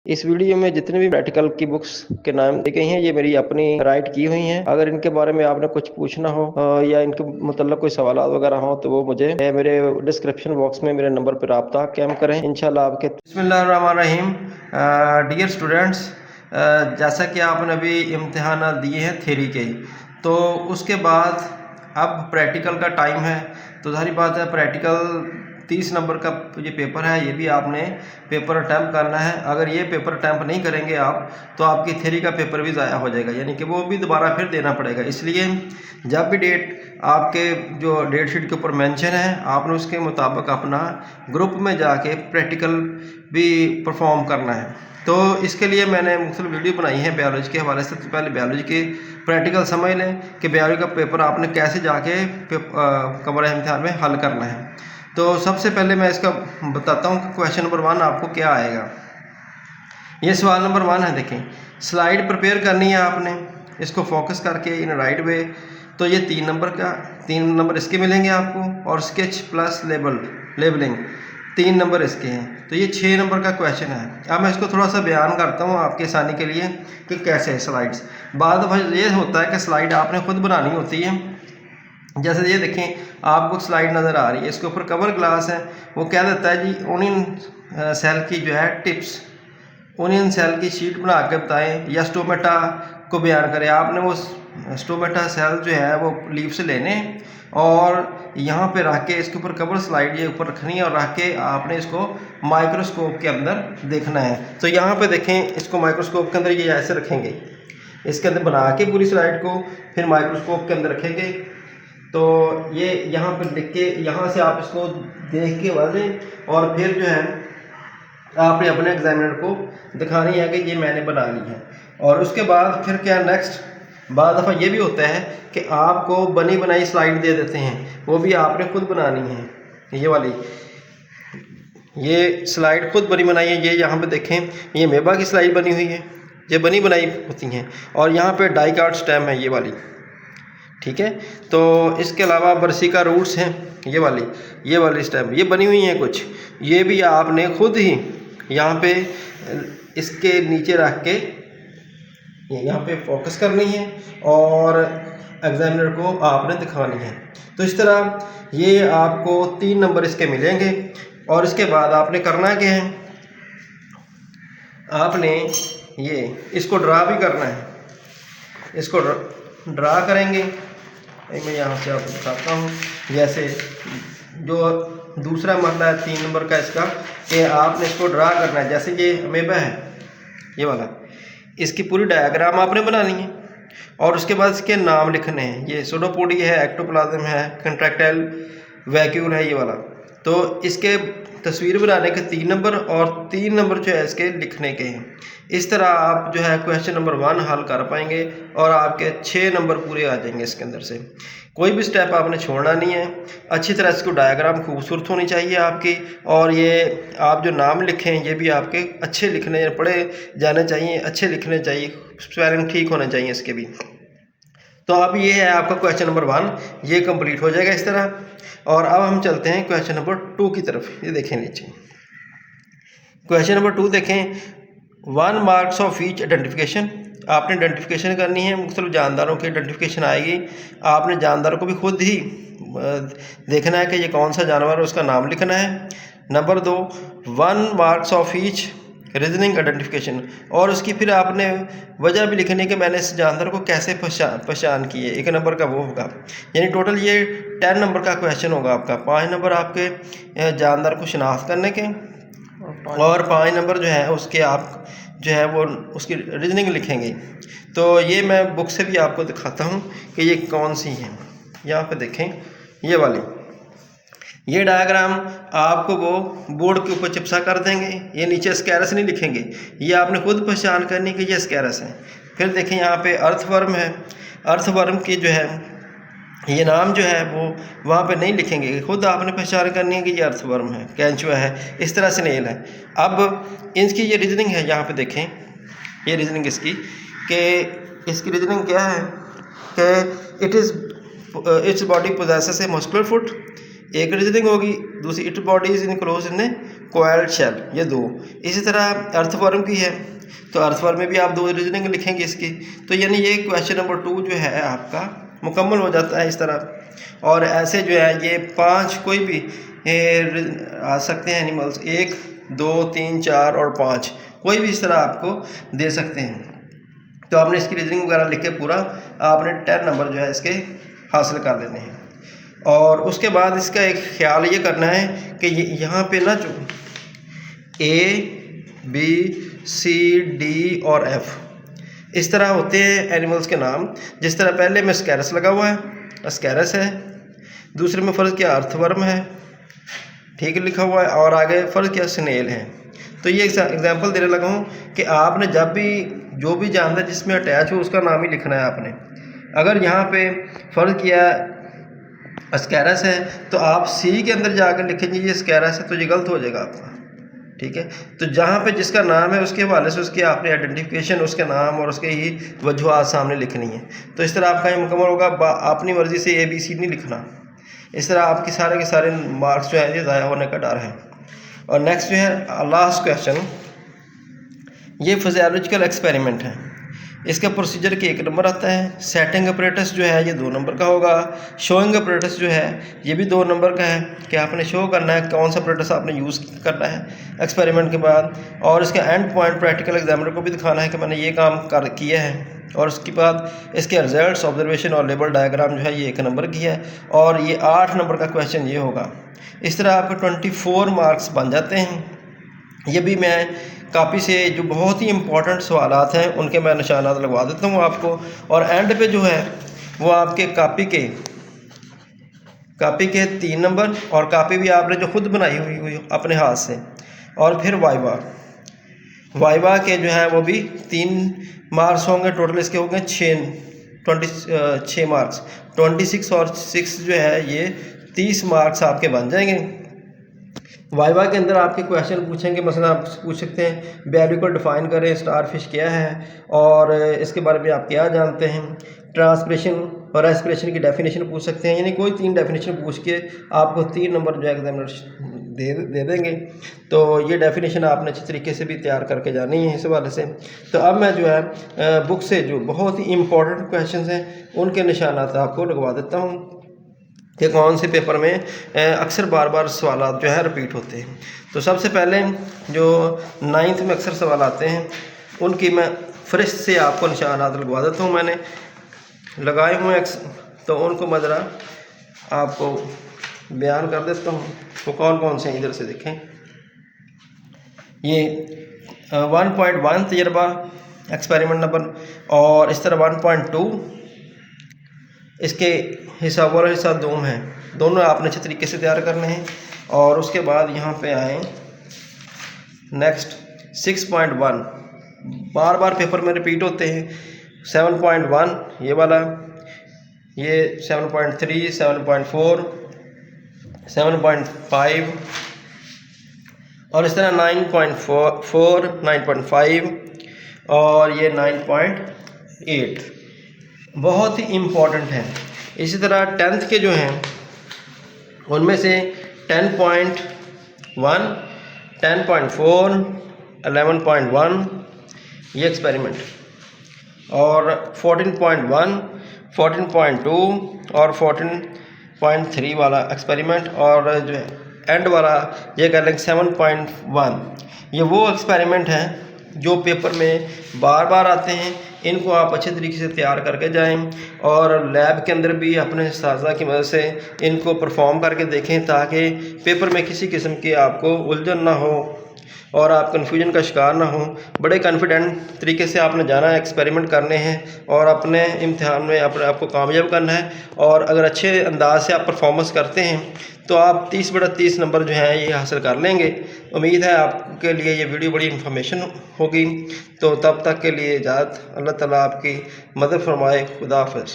इस वीडियो में जितने भी प्रैक्टिकल की बुक्स के नाम दी गई हैं ये मेरी अपनी राइट की हुई हैं। अगर इनके बारे में आपने कुछ पूछना हो या इनके मतलब कोई सवाल वगैरह हो तो वो मुझे मेरे डिस्क्रिप्शन बॉक्स में मेरे नंबर पर रब्ता कायम करें, इंशाल्लाह आपके। बिस्मिल्लाहिर्रहमानिर्रहीम। डियर स्टूडेंट्स, जैसा कि आपने अभी इम्तिहान दिए हैं थ्योरी के, तो उसके बाद अब प्रैक्टिकल का टाइम है। तो सारी बात है, प्रैक्टिकल 30 नंबर का ये पेपर है, ये भी आपने पेपर अटैम्प्ट करना है। अगर ये पेपर अटैम्प्ट नहीं करेंगे आप तो आपकी थ्योरी का पेपर भी ज़ाया हो जाएगा, यानी कि वो भी दोबारा फिर देना पड़ेगा। इसलिए जब भी डेट आपके जो डेट शीट के ऊपर मेंशन है आपने उसके मुताबिक अपना ग्रुप में जाके प्रैक्टिकल भी परफॉर्म करना है। तो इसके लिए मैंने मुख्तलिफ वीडियो बनाई है बायोलॉजी के हवाले से। तो पहले बायोलॉजी के प्रैक्टिकल समझ लें कि बायोलॉजी का पेपर आपने कैसे जाके कमरे इम्तिहान में हल करना है। तो सबसे पहले मैं इसका बताता हूँ कि क्वेश्चन नंबर 1 आपको क्या आएगा। ये सवाल नंबर 1 है। देखें, स्लाइड प्रिपेयर करनी है आपने, इसको फोकस करके इन राइट वे। तो ये 3 नंबर इसके मिलेंगे आपको, और स्केच प्लस लेबलिंग 3 नंबर इसके हैं। तो ये 6 नंबर का क्वेश्चन है। अब मैं इसको थोड़ा सा बयान करता हूँ आपकी आसानी के लिए कि कैसे स्लाइड्स। बाद में ये होता है कि स्लाइड आपने खुद बनानी होती है। जैसे ये देखें, आपको स्लाइड नज़र आ रही है, इसके ऊपर कवर ग्लास है। वो क्या देता है जी, ओनियन सेल की जो है टिप्स, ओनियन सेल की शीट बना के बताएं या स्टोमेटा को बयान करें। आपने वो स्टोमेटा सेल जो है वो लीफ से लेने और यहाँ पे रख के इसके ऊपर कवर स्लाइड ये ऊपर रखनी है और रख के आपने इसको माइक्रोस्कोप के अंदर देखना है। तो यहाँ पे देखें, इसको माइक्रोस्कोप के अंदर ये ऐसे रखेंगे, इसके अंदर बना के पूरी स्लाइड को फिर माइक्रोस्कोप के अंदर रखेंगे। तो ये यहाँ पर लिख के यहाँ से आप इसको देख के बढ़ें और फिर जो है आपने अपने एग्जामिनर को दिखानी है कि ये मैंने बना ली है। और उसके बाद फिर क्या नेक्स्ट, बाद दफ़ा ये भी होता है कि आपको बनी बनाई स्लाइड दे देते हैं, वो भी आपने खुद बनानी है। ये वाली ये स्लाइड खुद बनी बनाई है। ये यहाँ पे देखें, ये मेबा की स्लाइड बनी हुई है, ये बनी बनाई होती हैं। और यहाँ पे डाई कार्ड स्टैम्प है ये वाली, ठीक है। तो इसके अलावा बरसिका रूट्स हैं, ये वाली स्टैम्प ये बनी हुई हैं कुछ, ये भी आपने खुद ही यहाँ पे इसके नीचे रख के यहाँ पे फोकस करनी है और एग्जामिनर को आपने दिखानी है। तो इस तरह ये आपको 3 नंबर इसके मिलेंगे। और इसके बाद आपने करना क्या है, आपने ये इसको ड्रा भी करना है। इसको ड्रा करेंगे, मैं यहाँ से आपको बताता हूँ। जैसे जो दूसरा मसला है 3 नंबर का इसका, कि आपने इसको ड्रा करना है। जैसे ये अमेबा है ये वाला, इसकी पूरी डायग्राम आपने बनानी है और उसके बाद इसके नाम लिखने हैं। ये सूडोपोडिया है, एक्टोप्लाज्म है, कंट्रैक्टाइल वैक्यूल है ये वाला। तो इसके तस्वीर बनाने के 3 नंबर और 3 नंबर जो है इसके लिखने के हैं। इस तरह आप जो है क्वेश्चन नंबर 1 हल कर पाएंगे और आपके 6 नंबर पूरे आ जाएंगे इसके अंदर से। कोई भी स्टेप आपने छोड़ना नहीं है। अच्छी तरह इसको डायग्राम खूबसूरत होनी चाहिए आपकी, और ये आप जो नाम लिखें ये भी आपके अच्छे लिखने पढ़े जाने चाहिए, अच्छे लिखने चाहिए, स्पेलिंग ठीक होने चाहिए इसके भी। तो अब ये है आपका क्वेश्चन नंबर 1, ये कंप्लीट हो जाएगा इस तरह। और अब हम चलते हैं क्वेश्चन नंबर 2 की तरफ। ये देखें नीचे क्वेश्चन नंबर 2 देखें, 1 मार्क्स ऑफ ईच आइडेंटिफिकेशन। आपने आइडेंटिफिकेशन करनी है, मुख्तलिफ जानदारों की आइडेंटिफिकेशन आएगी। आपने जानदारों को भी खुद ही देखना है कि ये कौन सा जानवर है, उसका नाम लिखना है। Number 2, 1 marks of each reasoning identification, और उसकी फिर आपने वजह भी लिखनी है कि मैंने इस जानवर को कैसे पहचान की है। 1 नंबर का वो होगा, यानी टोटल ये 10 नंबर का क्वेश्चन होगा आपका। 5 नंबर आपके जानवर को शिनाख्त करने के और 5 नंबर जो है उसके आप जो है वो उसकी रीजनिंग लिखेंगे। तो ये मैं बुक से भी आपको दिखाता हूँ कि ये कौन सी है। यहाँ पे देखें, ये वाली ये डायग्राम आपको वो बोर्ड के ऊपर चिपसा कर देंगे। ये नीचे स्कैरस नहीं लिखेंगे, ये आपने खुद पहचान करनी कि ये स्कैरस है। फिर देखें यहाँ पे अर्थवर्म है, अर्थवर्म की जो है ये नाम जो है वो वहाँ पे नहीं लिखेंगे, खुद आपने पहचान करनी है कि ये अर्थवर्म है, कैंचुआ है, इस तरह से स्नेल है। अब इसकी ये रीजनिंग है, यहाँ पे देखें ये रीजनिंग इसकी, कि इसकी रीजनिंग क्या है कि its body possesses a muscular foot, एक रीजनिंग होगी, दूसरी it bodies enclose in coiled shell, ये दो। इसी तरह अर्थवर्म की है, तो अर्थवर्म में भी आप दो रीजनिंग लिखेंगे इसकी। तो यानी ये क्वेश्चन नंबर 2 जो है आपका मुकम्मल हो जाता है इस तरह। और ऐसे जो है ये 5 कोई भी आ सकते हैं एनिमल्स, 1 2 3 4 और 5 कोई भी इस तरह आपको दे सकते हैं। तो आपने इसकी रीजनिंग वगैरह लिख के पूरा आपने 10 नंबर जो है इसके हासिल कर लेने हैं। और उसके बाद इसका एक ख्याल ये करना है कि यहाँ पे ना जो A B C D और F इस तरह होते हैं एनिमल्स के नाम। जिस तरह पहले में स्कैरस लगा हुआ है, स्कैरस है, दूसरे में फ़र्ज़ किया अर्थवर्म है, ठीक लिखा हुआ है, और आगे फ़र्ज़ किया स्नेल है। तो ये एग्जांपल देने लगा हूँ कि आपने जब भी जो भी जानवर जिसमें अटैच हो उसका नाम ही लिखना है आपने। अगर यहाँ पे फ़र्ज़ किया स्कैरस है तो आप सी के अंदर जाकर लिखेंगे ये स्कैरस है, तो ये गलत हो जाएगा आपका, ठीक है। तो जहाँ पे जिसका नाम है उसके हवाले से उसकी आपने आइडेंटिफिकेशन, उसके नाम और उसके ही वजूहात सामने लिखनी है। तो इस तरह आपका ये मुकम्मल होगा। अपनी मर्ज़ी से ABC नहीं लिखना, इस तरह आपके सारे के सारे मार्क्स जो है ये ज़ाया होने का डर है। और नेक्स्ट जो है लास्ट क्वेश्चन, ये फिजियोलॉजिकल एक्सपेरिमेंट है। इसका प्रोसीजर के 1 नंबर आता है। सेटिंग अपरेटस जो है ये 2 नंबर का होगा। शोइंग अपरेटस जो है ये भी 2 नंबर का है कि आपने शो करना है कौन सा अपरेटस आपने यूज़ करना है एक्सपेरिमेंट के बाद। और इसका एंड पॉइंट प्रैक्टिकल एग्जामिनर को भी दिखाना है कि मैंने ये काम किया है। और उसके बाद इसके रिजल्ट्स, ऑब्जर्वेशन और लेबल डायग्राम जो है ये 1 नंबर की है। और ये 8 नंबर का क्वेश्चन ये होगा। इस तरह आपके 24 मार्क्स बन जाते हैं। ये भी मैं कापी से जो बहुत ही इम्पोर्टेंट सवालात हैं उनके मैं निशानात लगवा देता हूँ आपको। और एंड पे जो है वो आपके कापी के 3 नंबर, और कापी भी आपने जो खुद बनाई हुई अपने हाथ से। और फिर वाइवा के जो है वो भी 3 मार्क्स होंगे। टोटल इसके होंगे 6 मार्क्स, 26 और 6 जो है ये 30 मार्क्स आपके बन जाएंगे। वाइवा के अंदर आपके क्वेश्चन पूछेंगे, मसलन आप पूछ सकते हैं वैल्यू को डिफाइन करें, स्टार फिश क्या है और इसके बारे में आप क्या जानते हैं। ट्रांसपिरेशन और एस्पिरेशन की डेफिनेशन पूछ सकते हैं, यानी कोई 3 डेफिनेशन पूछ के आपको 3 नंबर जो है एग्जामिनर दे देंगे। तो ये डेफिनेशन आपने अच्छी तरीके से भी तैयार करके जानी है इस हवाले से। तो अब मैं जो है बुक से जो बहुत ही इम्पोर्टेंट क्वेश्चन हैं उनके निशानात आपको लगवा देता हूँ कि कौन से पेपर में अक्सर बार बार सवाल जो है रिपीट होते हैं। तो सबसे पहले जो 9th में अक्सर सवाल आते हैं उनकी मैं फरिश्त से आपको निशानात लगवा देता हूँ, मैंने लगाए हुए हैं, तो उनको मैं ज़रा आपको बयान कर देता हूँ। तो कौन कौन से इधर से देखें। ये 1.1 तजर्बा एक्सपेरिमेंट नंबर, और इस तरह 1.2 इसके हिस्सा और हिस्सा 2 हैं, दोनों आपने अच्छे तरीके से तैयार करने हैं। और उसके बाद यहाँ पे आए नेक्स्ट 6.1 बार बार पेपर में रिपीट होते हैं। 7.1 ये वाला, ये 7.3, 7.4, 7.5 और इस तरह 9.4, 9.5 और ये 9.8 बहुत ही इम्पोर्टेंट है। इसी तरह 10th के जो हैं उनमें से 10.1, 10.4, 11.1 ये एक्सपेरिमेंट, और 14.1, 14.2 और 14.3 वाला एक्सपेरिमेंट, और जो है एंड वाला ये कह लेंगे 7.1। ये वो एक्सपेरिमेंट हैं जो पेपर में बार बार आते हैं। इनको आप अच्छे तरीके से तैयार करके जाएं और लैब के अंदर भी अपने उस्ताज़ा की मदद से इनको परफॉर्म करके देखें, ताकि पेपर में किसी किस्म की आपको उलझन ना हो और आप कन्फ्यूजन का शिकार ना हो। बड़े कॉन्फिडेंट तरीके से आपने जाना है, एक्सपेरिमेंट करने हैं और अपने इम्तिहान में अपने आप को कामयाब करना है। और अगर अच्छे अंदाज से आप परफॉर्मेंस करते हैं तो आप 30/30 नंबर जो हैं ये हासिल कर लेंगे। उम्मीद है आपके लिए ये वीडियो बड़ी इन्फॉर्मेशन होगी। तो तब तक के लिए इजाज़त, अल्लाह ताला आपकी मदद फरमाए। खुदा हाफ़िज़।